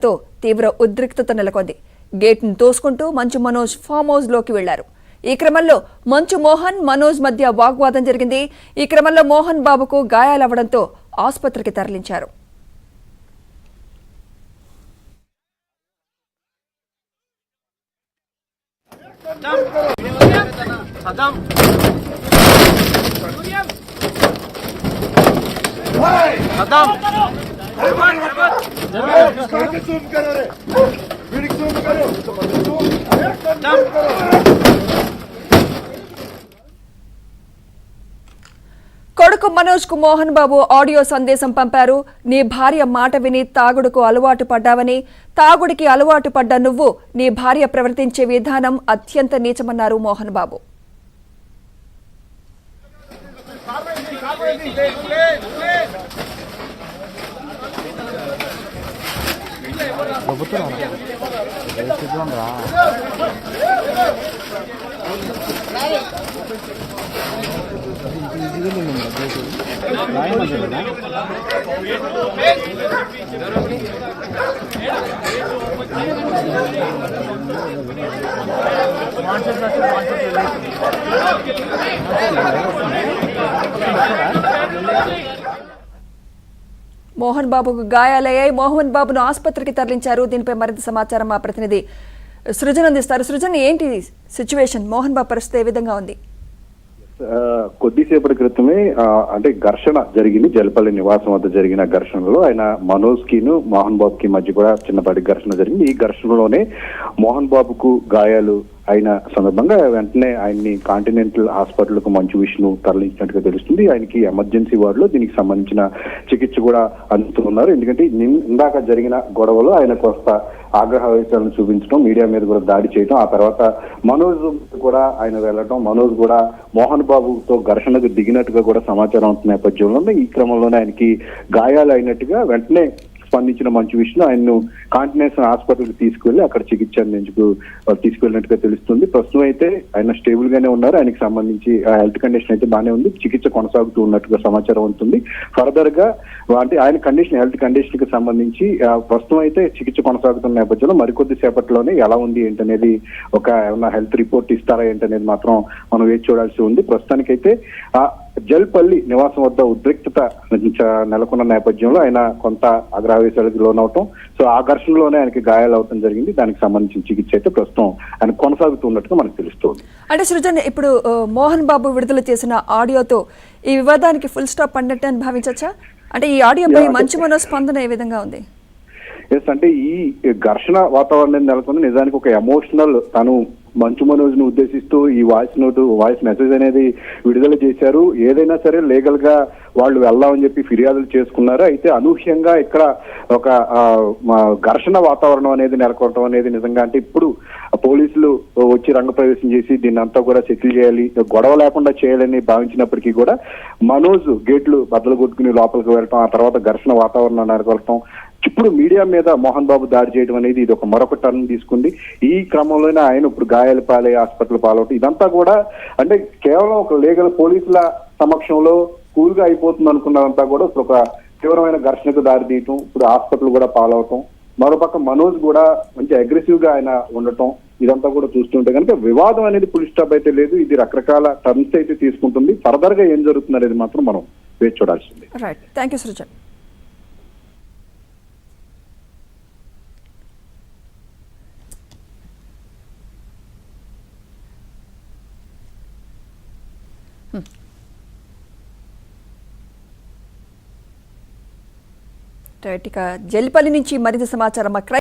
తో తీవ్ర ఉద్రిక్తత నెలకొంది. గేట్ను తోసుకుంటూ మంచు మనోజ్ ఫామ్ హౌస్ లోకి వెళ్లారు. ఈ క్రమంలో మంచు మోహన్, మనోజ్ మధ్య వాగ్వాదం జరిగింది. ఈ క్రమంలో మోహన్ బాబుకు గాయాలవడంతో ఆసుపత్రికి తరలించారు. కొడుకు మనోజ్ కు మోహన్ బాబు ఆడియో సందేశం పంపారు. నీ భార్య మాట విని తాగుడుకు అలవాటు పడ్డావని, తాగుడికి అలవాటు పడ్డ నువ్వు నీ భార్య ప్రవర్తించే విధానం అత్యంత నీచమన్నారు మోహన్ బాబు. మోహన్ బాబుకు గాయాలయ్యాయి. మోహన్ బాబును ఆసుపత్రికి తరలించారు. దీనిపై మరింత సమాచారం మా ప్రతినిధి సృజన్ అందిస్తారు. సృజన్, ఏంటి సిచ్యువేషన్? మోహన్ బాబు పరిస్థితి ఏ విధంగా ఉంది? కొద్దిసేపటి క్రితమే అంటే ఘర్షణ జరిగింది. జలపల్లి నివాసం వద్ద జరిగిన ఘర్షణలో ఆయన మనోజ్ కిను మోహన్ బాబు కి మధ్య కూడా చిన్నపాటి ఘర్షణ జరిగింది. ఈ ఘర్షణలోనే మోహన్ బాబుకు గాయాలు అయిన సందర్భంగా వెంటనే ఆయన్ని కాంటినెంటల్ హాస్పిటల్ కు మంచు విష్ణు తరలించినట్టుగా తెలుస్తుంది. ఆయనకి ఎమర్జెన్సీ వార్డులో దీనికి సంబంధించిన చికిత్స కూడా అందుతున్నారు. ఎందుకంటే ఇందాక జరిగిన గొడవలో ఆయన కొంత ఆగ్రహావేశాలను చూపించడం, మీడియా మీద కూడా దాడి చేయడం, ఆ తర్వాత మనోజ్ కూడా ఆయన వెళ్ళటం, మనోజ్ కూడా మోహన్ బాబుతో ఘర్షణకు దిగినట్టుగా కూడా సమాచారం అవుతున్న నేపథ్యంలో ఈ క్రమంలోనే ఆయనకి గాయాలు అయినట్టుగా వెంటనే స్పందించిన మంచు విష్ణు ఆయన్ను కాంటినెంటల్ హాస్పిటల్కి తీసుకువెళ్లి అక్కడ చికిత్స అందించుకు తీసుకువెళ్ళినట్టుగా తెలుస్తుంది. ప్రస్తుతం అయితే ఆయన స్టేబుల్ గానే ఉన్నారు. ఆయనకి సంబంధించి హెల్త్ కండిషన్ అయితే బాగానే ఉంది. చికిత్స కొనసాగుతూ ఉన్నట్టుగా సమాచారం ఉంటుంది. ఫర్దర్ గా అంటే ఆయన హెల్త్ కండిషన్ కి సంబంధించి ప్రస్తుతం అయితే చికిత్స కొనసాగుతున్న నేపథ్యంలో మరికొద్ది సేపట్లోనే ఎలా ఉంది ఏంటనేది ఏమన్నా హెల్త్ రిపోర్ట్ ఇస్తారా ఏంటనేది మాత్రం మనం వేచి చూడాల్సి ఉంది. ప్రస్తుతానికైతే జల్పల్లి నివాసం వద్ద ఉద్రిక్తత నెలకొన్న నేపథ్యంలో ఆయన కొంత ఆగ్రహావేశాలకు లోనవటం, సో ఆ ఘర్షణలోనే ఆయనకి గాయాలు అవటం జరిగింది. దానికి సంబంధించిన చికిత్స అయితే ప్రస్తుతం ఆయన కొనసాగుతున్నట్టుగా మనకు తెలుస్తోంది. అంటే సృజన్, ఇప్పుడు మోహన్ బాబు విడుదల చేసిన ఆడియోతో ఈ వివాదానికి ఫుల్ స్టాప్ పడినట్టు అని భావించచ్చా? అంటే ఈ ఆడియోపై మంచు మనోజ్ స్పందన ఏ విధంగా ఉంది? అంటే ఈ ఘర్షణ వాతావరణం నెలకొంది. నిజానికి ఒక ఎమోషనల్ తను మంచు మనోజ్ ను ఉద్దేశిస్తూ ఈ వాయిస్ మెసేజ్ అనేది విడుదల చేశారు. ఏదైనా సరే లీగల్ గా వాళ్ళు వెళ్దామని చెప్పి ఫిర్యాదులు చేసుకున్నారు. అయితే అనూహ్యంగా ఇక్కడ ఒక ఘర్షణ వాతావరణం అనేది నెలకొనడం అనేది నిజంగా అంటే ఇప్పుడు పోలీసులు వచ్చి రంగప్రవేశం చేసి దీన్ని అంతా కూడా సెటిల్ చేయాలి, గొడవ లేకుండా చేయాలని భావించినప్పటికీ కూడా మనోజ్ గేట్లు బద్దలు కొట్టుకుని లోపలికి వెళ్ళటం, ఆ తర్వాత ఘర్షణ వాతావరణం నెలకొనటం, ఇప్పుడు మీడియా మీద మోహన్ బాబు దాడి చేయడం అనేది ఇది ఒక మరొక టర్న్ తీసుకుంది. ఈ క్రమంలోనే ఆయన ఇప్పుడు గాయాల పాలై హాస్పిటల్ పాలవటం, ఇదంతా కూడా అంటే కేవలం ఒక లీగల్ పోలీసుల సమక్షంలో కూల్ గా అయిపోతుంది అనుకున్నదంతా కూడా ఇప్పుడు ఒక తీవ్రమైన ఘర్షణకు దారితీయటం, ఇప్పుడు హాస్పిటల్ కూడా పాలవటం, మరోపక్క మనోజ్ కూడా మంచి అగ్రెసివ్ గా ఆయన ఉండటం, ఇదంతా కూడా చూస్తుంటే కనుక వివాదం అనేది ఫుల్ స్టాప్ అయితే లేదు. ఇది రకరకాల టర్న్స్ అయితే తీసుకుంటుంది. ఫర్దర్ గా ఏం జరుగుతుంది అనేది మాత్రం మనం వేచి చూడాల్సింది. Right, thank you Srujan. ఇక జల్పల్లి నుంచి మరింత సమాచారం